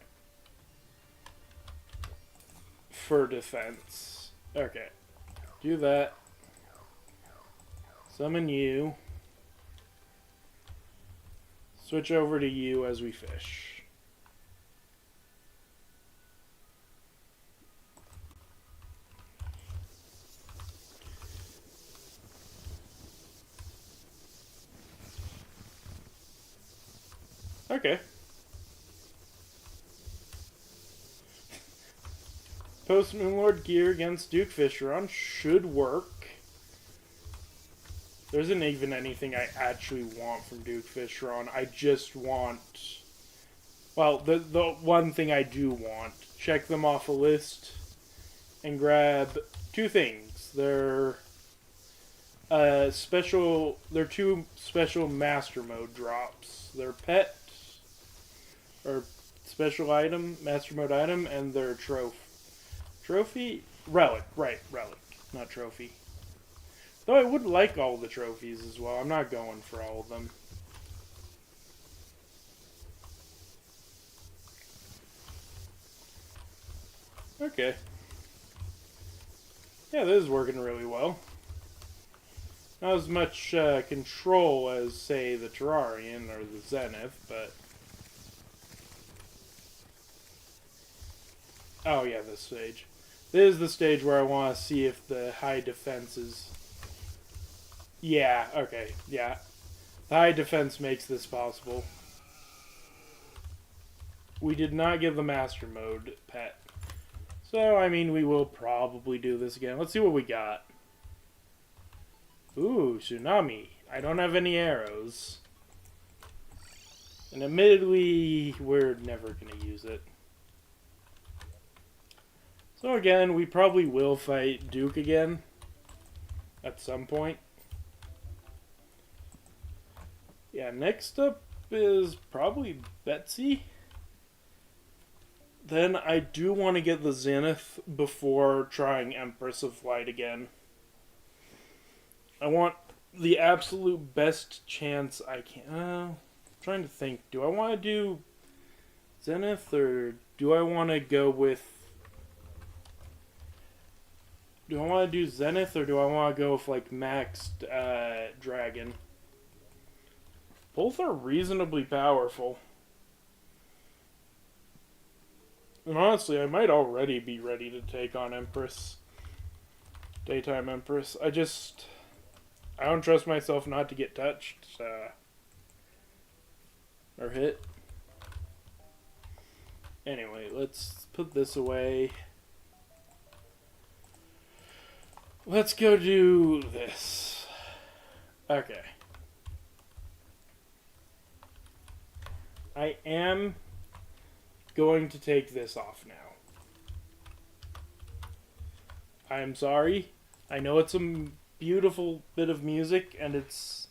For defense. Okay. Do that. Summon you. Switch over to you as we fish. Okay. Post Moonlord gear against Duke Fisheron should work. There isn't even anything I actually want from Duke Fisheron. I just want... Well, the one thing I do want. Check them off a list and grab two things. They're special... They're two special Master Mode drops. They're pet, or special item, Master Mode item, and their trophy? Relic. Right, relic. Not trophy. Though I would like all the trophies as well. I'm not going for all of them. Okay. Yeah, this is working really well. Not as much control as, say, the Terrarian or the Zenith, but... Oh yeah, this stage. This is the stage where I want to see if the high defense is... Yeah, okay, yeah. The high defense makes this possible. We did not get the Master Mode pet. So, I mean, we will probably do this again. Let's see what we got. Ooh, Tsunami. I don't have any arrows. And admittedly, we're never going to use it. So again, we probably will fight Duke again. At some point. Yeah, next up is probably Betsy. Then I do want to get the Zenith before trying Empress of Light again. I want the absolute best chance I can. I'm trying to think. Do I want to do Zenith or do I want to go with... Do I want to do Zenith or do I want to go with like maxed Dragon? Both are reasonably powerful. And honestly, I might already be ready to take on Empress. Daytime Empress. I don't trust myself not to get touched. Or hit. Anyway, let's put this away. Let's go do this. Okay. I am going to take this off now. I'm sorry. I know it's a beautiful bit of music and it's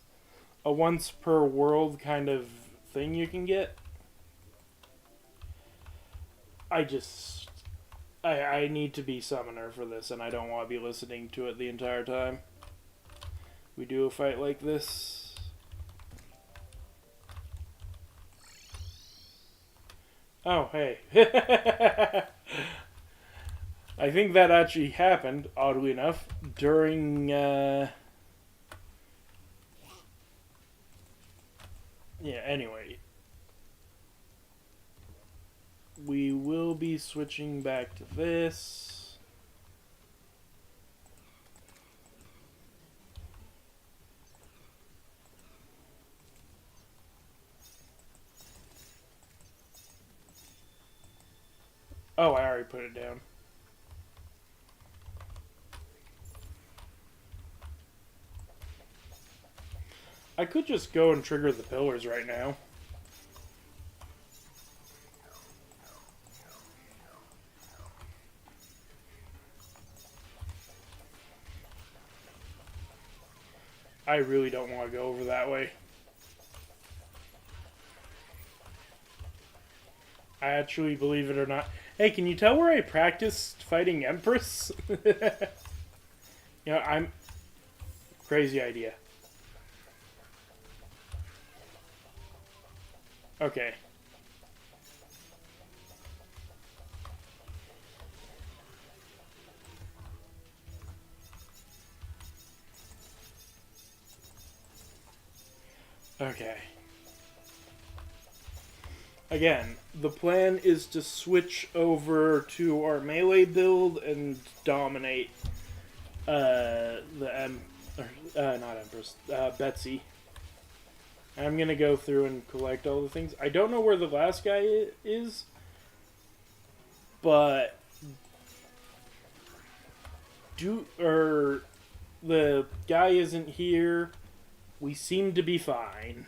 a once per world kind of thing you can get. I need to be summoner for this and I don't want to be listening to it the entire time. We do a fight like this. Oh, hey. I think that actually happened, oddly enough, during, Yeah, anyway. We will be switching back to this. Oh, I already put it down. I could just go and trigger the pillars right now. I really don't want to go over that way. I actually, believe it or not... Hey, can you tell where I practiced fighting Empress? You know, Crazy idea. Okay. Okay. Again, the plan is to switch over to our melee build and dominate not Empress, Betsy. I'm gonna go through and collect all the things. I don't know where the last guy is, but the guy isn't here. We seem to be fine.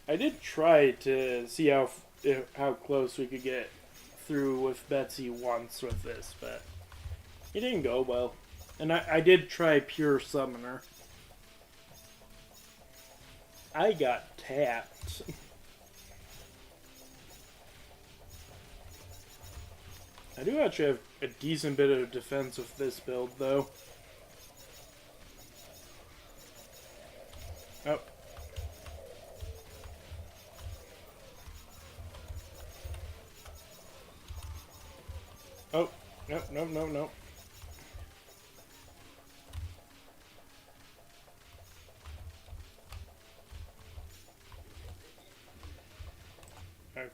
I did try to see how close we could get through with Betsy once with this, but it didn't go well. And I did try Pure Summoner. I got tapped. I do actually have a decent bit of defense with this build, though. Oh. Oh, nope, nope, nope, nope.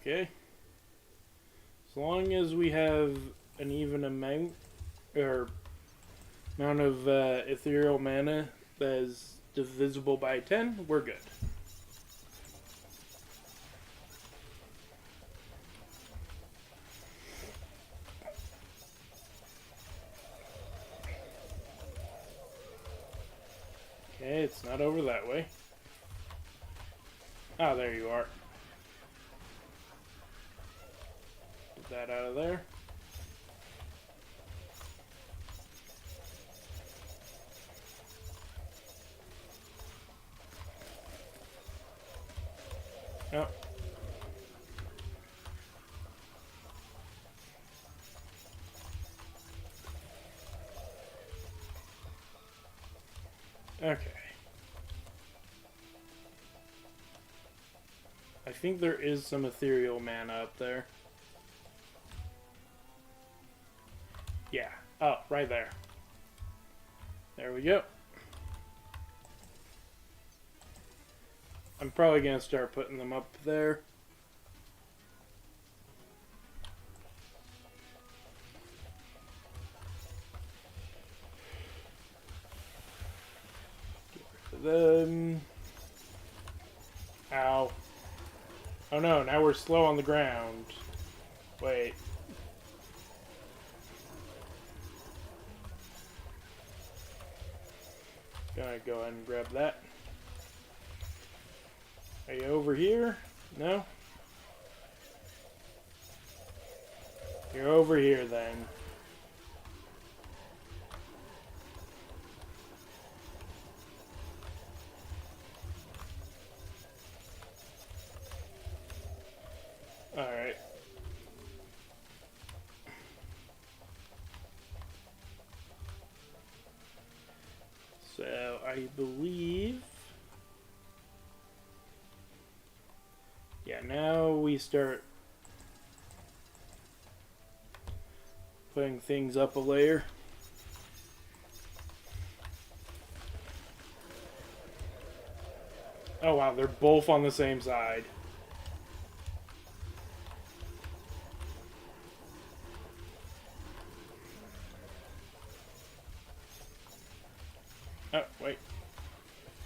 Okay. As long as we have an even amount, or amount of ethereal mana that is divisible by 10, we're good. Okay, it's not over that way. Ah, there you are. Get that out of there. Oh. Okay. I think there is some ethereal mana up there. Yeah. Oh, right there. There we go. I'm probably going to start putting them up there. Get rid of them. Ow. Oh no, now we're slow on the ground. Wait. Gonna go ahead and grab that. Are you over here? No? You're over here then. Alright. So, I believe... Yeah, now we start putting things up a layer. Oh wow, they're both on the same side. Oh, wait.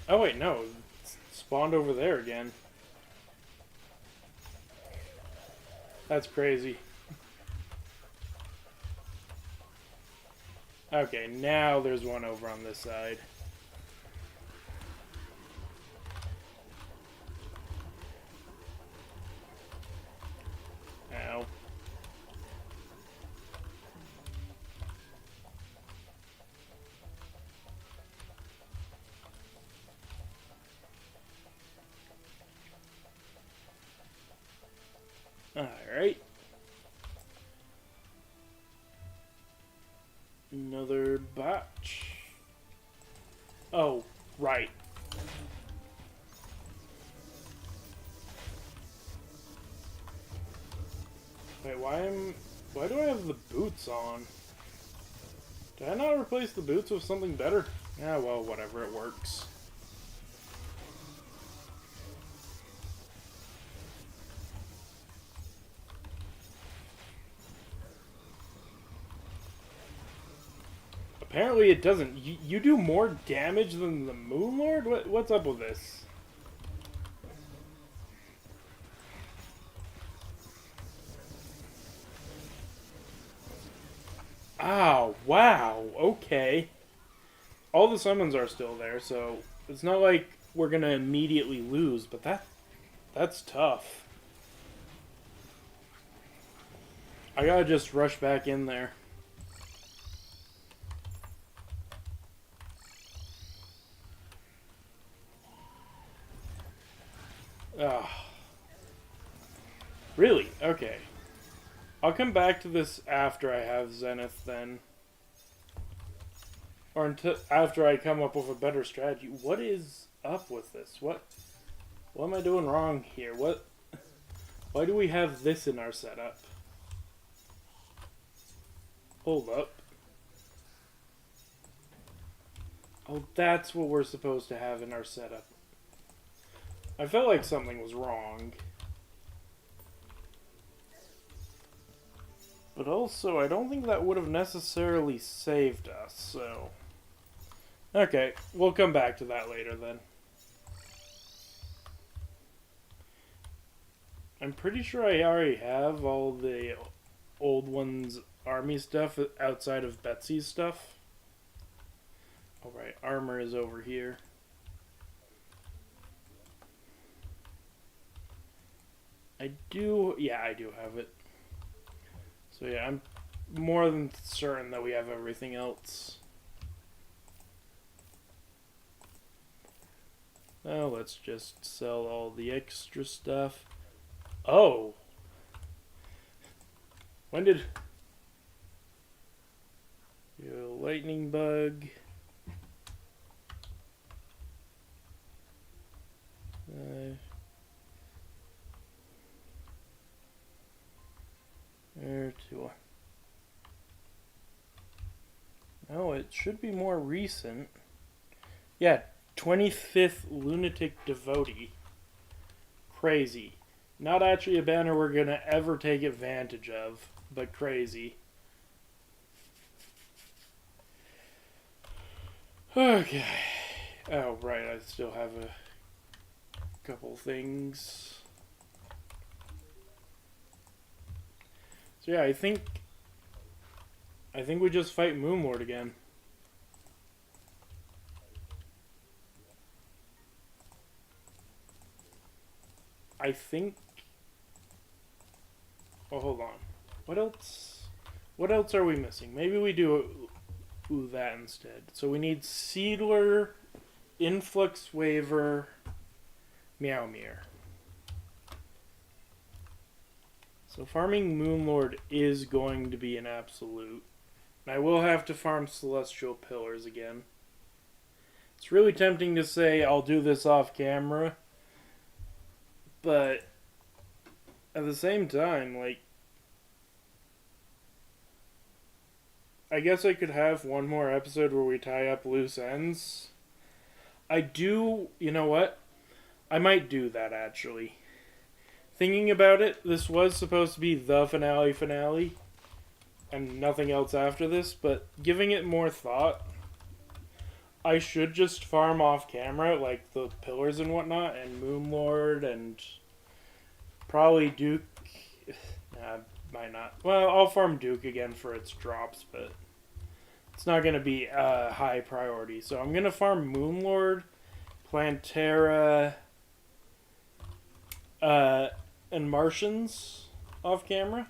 Oh wait, no. It's spawned over there again. That's crazy. Okay, now there's one over on this side. Ow. Alright. Another batch. Oh, right. Wait, why do I have the boots on? Did I not replace the boots with something better? Yeah, well, whatever, it works. Apparently it doesn't. You do more damage than the Moon Lord? What's up with this? Oh, wow. Okay. All the summons are still there, so it's not like we're gonna immediately lose, but that's tough. I gotta just rush back in there. Ugh. Really? Okay. I'll come back to this after I have Zenith then. Or until after I come up with a better strategy. What is up with this? What am I doing wrong here? Why do we have this in our setup? Hold up. Oh, that's what we're supposed to have in our setup. I felt like something was wrong. But also, I don't think that would have necessarily saved us, so... Okay, we'll come back to that later then. I'm pretty sure I already have all the old one's army stuff outside of Betsy's stuff. Alright, armor is over here. I do have it. So yeah, I'm more than certain that we have everything else. Now let's just sell all the extra stuff. Oh! When did... lightning bug. There to... No, it should be more recent. Yeah, 25th Lunatic Devotee. Crazy. Not actually a banner we're gonna ever take advantage of, but crazy. Okay. Oh, right, I still have a couple things. So yeah, I think we just fight Moonlord again. I think... Oh, hold on. What else? What else are we missing? Maybe we do that instead. So we need Seedler, Influx Waver, Meowmere. So farming Moonlord is going to be an absolute. I will have to farm Celestial Pillars again. It's really tempting to say I'll do this off camera, but at the same time, like, I guess I could have one more episode where we tie up loose ends. You know what? I might do that, actually. Thinking about it, this was supposed to be the finale, and nothing else after this, but giving it more thought, I should just farm off camera, like the pillars and whatnot, and Moonlord, and probably Duke. Nah, might not. Well, I'll farm Duke again for its drops, but it's not going to be a high priority. So I'm going to farm Moonlord, Plantera, and Martians off camera.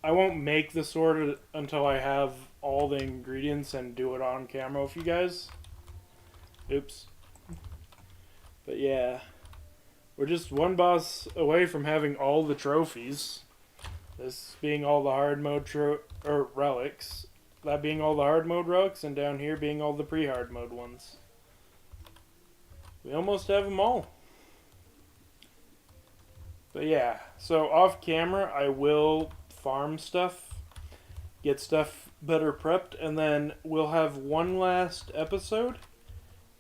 I won't make the sword until I have all the ingredients and do it on camera with you guys. Oops. But yeah, we're just one boss away from having all the trophies. This being all the hard mode relics. That being all the hard mode relics, and down here being all the pre-hard mode ones. We almost have them all. But yeah, so off camera I will farm stuff, get stuff better prepped, and then we'll have one last episode.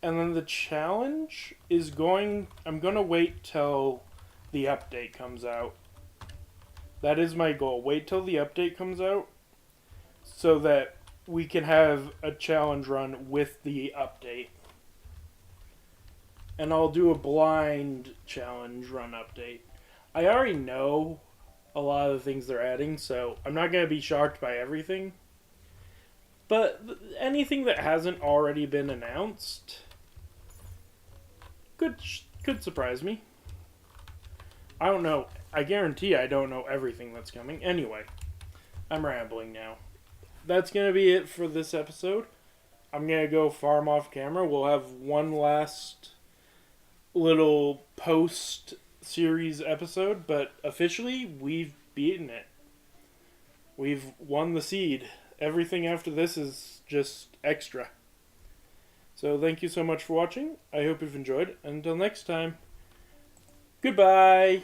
And then the challenge is I'm going to wait till the update comes out. That is my goal. Wait till the update comes out so that we can have a challenge run with the update. And I'll do a blind challenge run update. I already know a lot of the things they're adding, so I'm not going to be shocked by everything. But anything that hasn't already been announced could surprise me. I don't know. I guarantee I don't know everything that's coming. Anyway, I'm rambling now. That's going to be it for this episode. I'm going to go farm off camera. We'll have one last little post-series episode, but officially, we've beaten it. We've won the seed. Everything after this is just extra. So thank you so much for watching. I hope you've enjoyed. Until next time, goodbye!